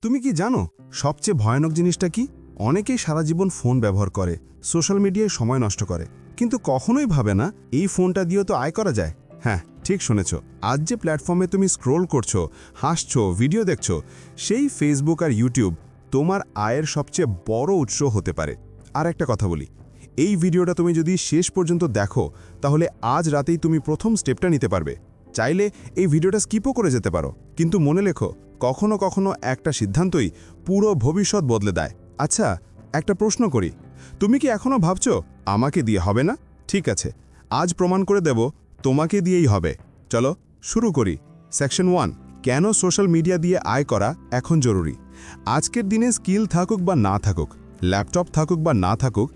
তুমি কি জানো সবচেয়ে ভয়ানক জিনিসটা কি? অনেকেই সারা জীবন ফোন ব্যবহার করে, সোশ্যাল মিডিয়ায় সময় নষ্ট করে, কিন্তু কখনোই ভাবে না এই ফোনটা দিয়েও তো আয় করা যায়। হ্যাঁ, ঠিক শুনেছ। আজ যে প্ল্যাটফর্মে তুমি স্ক্রোল করছো, হাসছো, ভিডিও দেখছো, সেই ফেসবুক আর ইউটিউব তোমার আয়ের সবচেয়ে বড় উৎস হতে পারে। আর একটা কথা বলি, এই ভিডিওটা তুমি যদি শেষ পর্যন্ত দেখো, তাহলে আজ রাতেই তুমি প্রথম স্টেপটা নিতে পারবে। চাইলে এই ভিডিওটা স্কিপও করে যেতে পারো, কিন্তু মনে লেখো, কখনো কখনো একটা সিদ্ধান্তই পুরো ভবিষ্যৎ বদলে দেয়। আচ্ছা, একটা প্রশ্ন করি, তুমি কি এখনও ভাবছো আমাকে দিয়ে হবে না? ঠিক আছে, আজ প্রমাণ করে দেব তোমাকে দিয়েই হবে। চলো শুরু করি। সেকশন 1, কেন সোশ্যাল মিডিয়া দিয়ে আয় করা এখন জরুরি। আজকের দিনে স্কিল থাকুক বা না থাকুক, ল্যাপটপ থাকুক বা না থাকুক,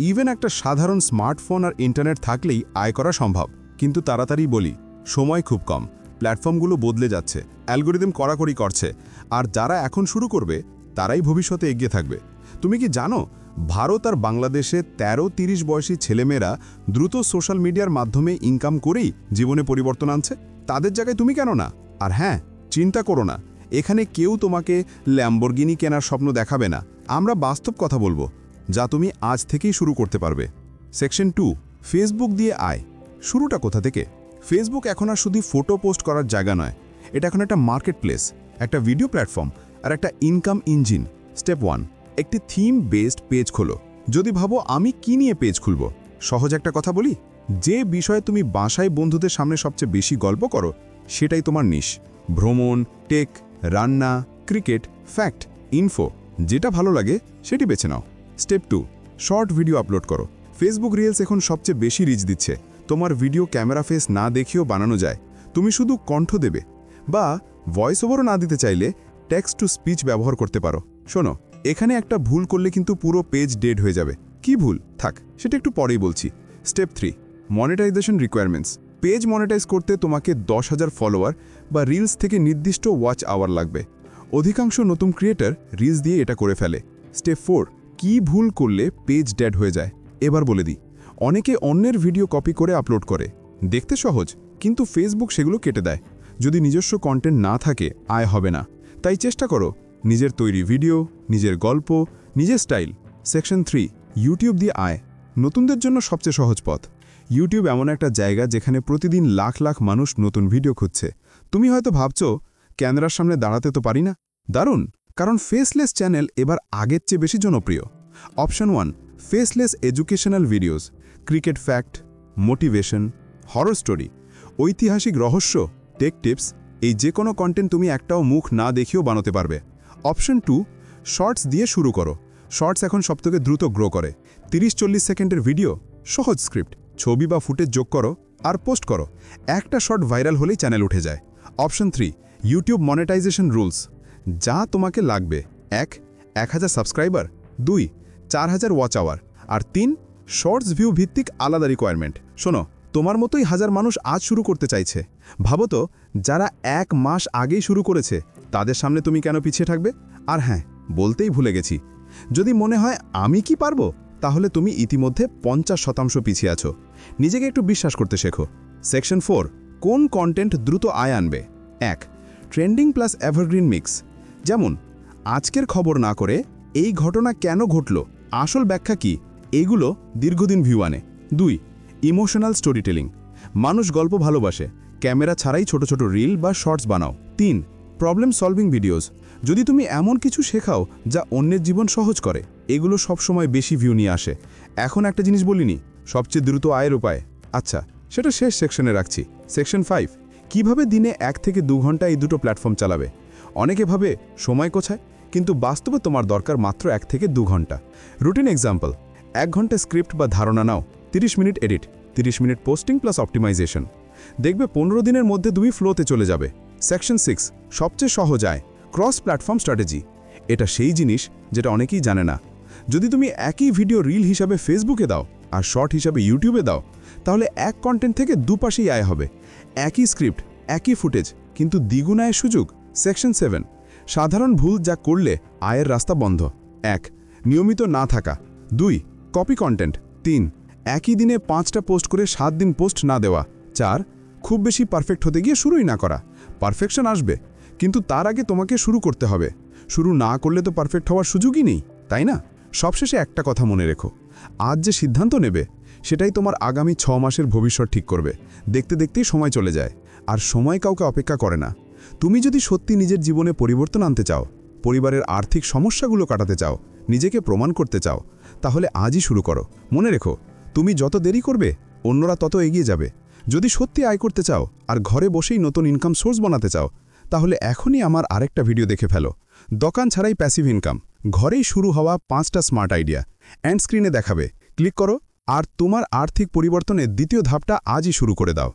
ইভেন একটা সাধারণ স্মার্টফোন আর ইন্টারনেট থাকলেই আয় করা সম্ভব। কিন্তু তাড়াতাড়ি বলি, সময় খুব কম, প্ল্যাটফর্মগুলো বদলে যাচ্ছে, অ্যালগোরিদম কড়াকড়ি করছে, আর যারা এখন শুরু করবে তারাই ভবিষ্যতে এগিয়ে থাকবে। তুমি কি জানো ভারত আর বাংলাদেশে 13-30 বয়সী ছেলেমেয়েরা দ্রুত সোশ্যাল মিডিয়ার মাধ্যমে ইনকাম করেই জীবনে পরিবর্তন আনছে? তাদের জায়গায় তুমি কেন না? আর হ্যাঁ, চিন্তা করো না, এখানে কেউ তোমাকে ল্যাম্বরগিনি কেনার স্বপ্ন দেখাবে না। আমরা বাস্তব কথা বলবো, যা তুমি আজ থেকেই শুরু করতে পারবে। সেকশন 2, ফেসবুক দিয়ে আয়। শুরুটা কোথা থেকে? ফেসবুক এখন আর শুধু ফটো পোস্ট করার জায়গা নয়, এটা এখন একটা মার্কেট প্লেস, একটা ভিডিও প্ল্যাটফর্ম আর একটা ইনকাম ইঞ্জিন। স্টেপ 1, একটি থিম বেসড পেজ খোলো। যদি ভাবো আমি কি নিয়ে পেজ খুলব, সহজ একটা কথা বলি, যে বিষয়ে তুমি বাসায় বন্ধুদের সামনে সবচেয়ে বেশি গল্প করো সেটাই তোমার নিশ। ভ্রমণ, টেক, রান্না, ক্রিকেট, ফ্যাক্ট, ইনফো, যেটা ভালো লাগে সেটি বেছে নাও। স্টেপ 2, শর্ট ভিডিও আপলোড করো। ফেসবুক রিলস এখন সবচেয়ে বেশি রিচ দিচ্ছে। তোমার ভিডিও ক্যামেরা ফেস না দেখিয়েও বানানো যায়। তুমি শুধু কণ্ঠ দেবে, বা ভয়েস ওভারও না দিতে চাইলে টেক্সট টু স্পিচ ব্যবহার করতে পারো। শোনো, এখানে একটা ভুল করলে কিন্তু পুরো পেজ ডেড হয়ে যাবে। কি ভুল? থাক, সেটা একটু পরেই বলছি। Step 3, monetization requirements. Page monetize করতে তোমাকে 10,000 ফলোয়ার বা রিলস থেকে নির্দিষ্ট ওয়াচ আওয়ার লাগবে। অধিকাংশ নতুন ক্রিয়েটর রিলস দিয়ে এটা করে ফেলে। স্টেপ 4, কি ভুল করলে পেজ ডেড হয়ে যায়। এবার বলে দিই, অনেকে অন্যের ভিডিও কপি করে আপলোড করে, দেখতে সহজ, কিন্তু ফেসবুক সেগুলো কেটে দেয়। যদি নিজস্ব কন্টেন্ট না থাকে, আয় হবে না। তাই চেষ্টা করো নিজের তৈরি ভিডিও, নিজের গল্প, নিজের স্টাইল। সেকশন 3, ইউটিউব দিয়ে আয়। নতুনদের জন্য সবচেয়ে সহজ পথ। ইউটিউব এমন একটা জায়গা যেখানে প্রতিদিন লাখ লাখ মানুষ নতুন ভিডিও খুঁজছে। তুমি হয়তো ভাবছো, ক্যামেরার সামনে দাঁড়াতে তো পারি না। দারুণ, কারণ ফেসলেস চ্যানেল এবার আগের চেয়ে বেশি জনপ্রিয়। Option 1, faceless educational videos. Cricket fact, motivation, horror story, ঐতিহাসিক রহস্য, টেক টিপস, এই যে কোনো কন্টেন্ট তুমি একটাও মুখ না দেখিয়েও বানাতে পারবে। অপশন 2, শর্টস দিয়ে শুরু করো। শর্টস এখন সবথেকে দ্রুত গ্রো করে। 30-40 সেকেন্ডের ভিডিও, সহজ স্ক্রিপ্ট, ছবি বা ফুটেজ যোগ করো আর পোস্ট করো। একটা শর্ট ভাইরাল হলেই চ্যানেল উঠে যায়। Option 3, YouTube monetization rules. যা তোমাকে লাগবে: 1, 1000 সাবস্ক্রাইবার, 2, 4000 ওয়াচ আওয়ার, আর 3, শর্টস ভিউ ভিত্তিক আলাদা রিকোয়ারমেন্ট। শোনো, তোমার মতোই হাজার মানুষ আজ শুরু করতে চাইছে। ভাবো তো, যারা 1 মাস আগেই শুরু করেছে, তাদের সামনে তুমি কেন পিছিয়ে থাকবে? আর হ্যাঁ, বলতেই ভুলে গেছি, যদি মনে হয় আমি কি পারবো, তাহলে তুমি ইতিমধ্যে 50% পিছিয়ে আছো। নিজেকে একটু বিশ্বাস করতে শেখো। সেকশন 4, কোন কন্টেন্ট দ্রুত আয় আনবে। 1, ট্রেন্ডিং প্লাস এভারগ্রিন মিক্স। যেমন, আজকের খবর না করে এই ঘটনা কেন ঘটল, আসল ব্যাখ্যা কি, এগুলো দীর্ঘদিন ভিউ আনে। 2, ইমোশনাল স্টোরি টেলিং। মানুষ গল্প ভালোবাসে, ক্যামেরা ছাড়াই ছোট ছোট রিল বা শর্টস বানাও। 3, প্রবলেম সলভিং ভিডিওস। যদি তুমি এমন কিছু শেখাও যা অন্যের জীবন সহজ করে, এগুলো সবসময় বেশি ভিউ নিয়ে আসে। এখন একটা জিনিস বলিনি, সবচেয়ে দ্রুত আয়ের উপায়। আচ্ছা, সেটা শেষ সেকশনে রাখছি। সেকশন 5, কিভাবে দিনে 1 থেকে 2 ঘন্টা এই দুটো প্ল্যাটফর্ম চালাবে। অনেকে ভাবে সময় কোথায়, কিন্তু বাস্তবে তোমার দরকার মাত্র 1 থেকে 2 ঘন্টা। রুটিন এক্সাম্পল: 1 ঘন্টা স্ক্রিপ্ট বা ধারণা নাও, 30 minute edit, 30 minute posting plus optimization. দেখবে 15 দিনের মধ্যে তুমি ফ্লোতে চলে যাবে। সেকশন 6, সবচেয়ে সহজ আয়, ক্রস প্ল্যাটফর্ম স্ট্র্যাটেজি। এটা সেই জিনিস যেটা অনেকেই জানে না। যদি তুমি একই ভিডিও রিল হিসাবে ফেসবুকে দাও আর শর্ট হিসাবে ইউটিউবে দাও, তাহলে এক কন্টেন্ট থেকে দুপাশেই আয় হবে। একই স্ক্রিপ্ট, একই ফুটেজ, কিন্তু দ্বিগুণ আয়ের সুযোগ। সেকশন 7, সাধারণ ভুল যা করলে আয়ের রাস্তা বন্ধ। 1, নিয়মিত না থাকা। 2, কপি কন্টেন্ট। 3, একই দিনে 5টা পোস্ট করে 7 দিন পোস্ট না দেওয়া। 4, খুব বেশি পারফেক্ট হতে গিয়ে শুরুই না করা। পারফেকশন আসবে, কিন্তু তার আগে তোমাকে শুরু করতে হবে। শুরু না করলে তো পারফেক্ট হওয়ার সুযোগই নেই, তাই না? সবশেষে একটা কথা মনে রেখো, আজ যে সিদ্ধান্ত নেবে সেটাই তোমার আগামী 6 মাসের ভবিষ্যৎ ঠিক করবে। দেখতে দেখতেই সময় চলে যায়, আর সময় কাউকে অপেক্ষা করে না। তুমি যদি সত্যি নিজের জীবনে পরিবর্তন আনতে চাও, পরিবারের আর্থিক সমস্যাগুলো কাটাতে চাও, নিজেকে প্রমাণ করতে চাও, তাহলে আজই শুরু করো। মনে রেখো, তুমি যত দেরি করবে অন্যরা তত এগিয়ে যাবে। যদি সত্যি আয় করতে চাও আর ঘরে বসেই নতুন ইনকাম সোর্স বানাতে চাও, তাহলে এখনই আমার আরেকটা ভিডিও দেখে ফেলো, দোকান ছাড়াই প্যাসিভ ইনকাম, ঘরেই শুরু হওয়া 5টা স্মার্ট আইডিয়া। এন্ড স্ক্রিনে দেখাবে, ক্লিক করো আর তোমার আর্থিক পরিবর্তনের দ্বিতীয় ধাপটা আজই শুরু করে দাও।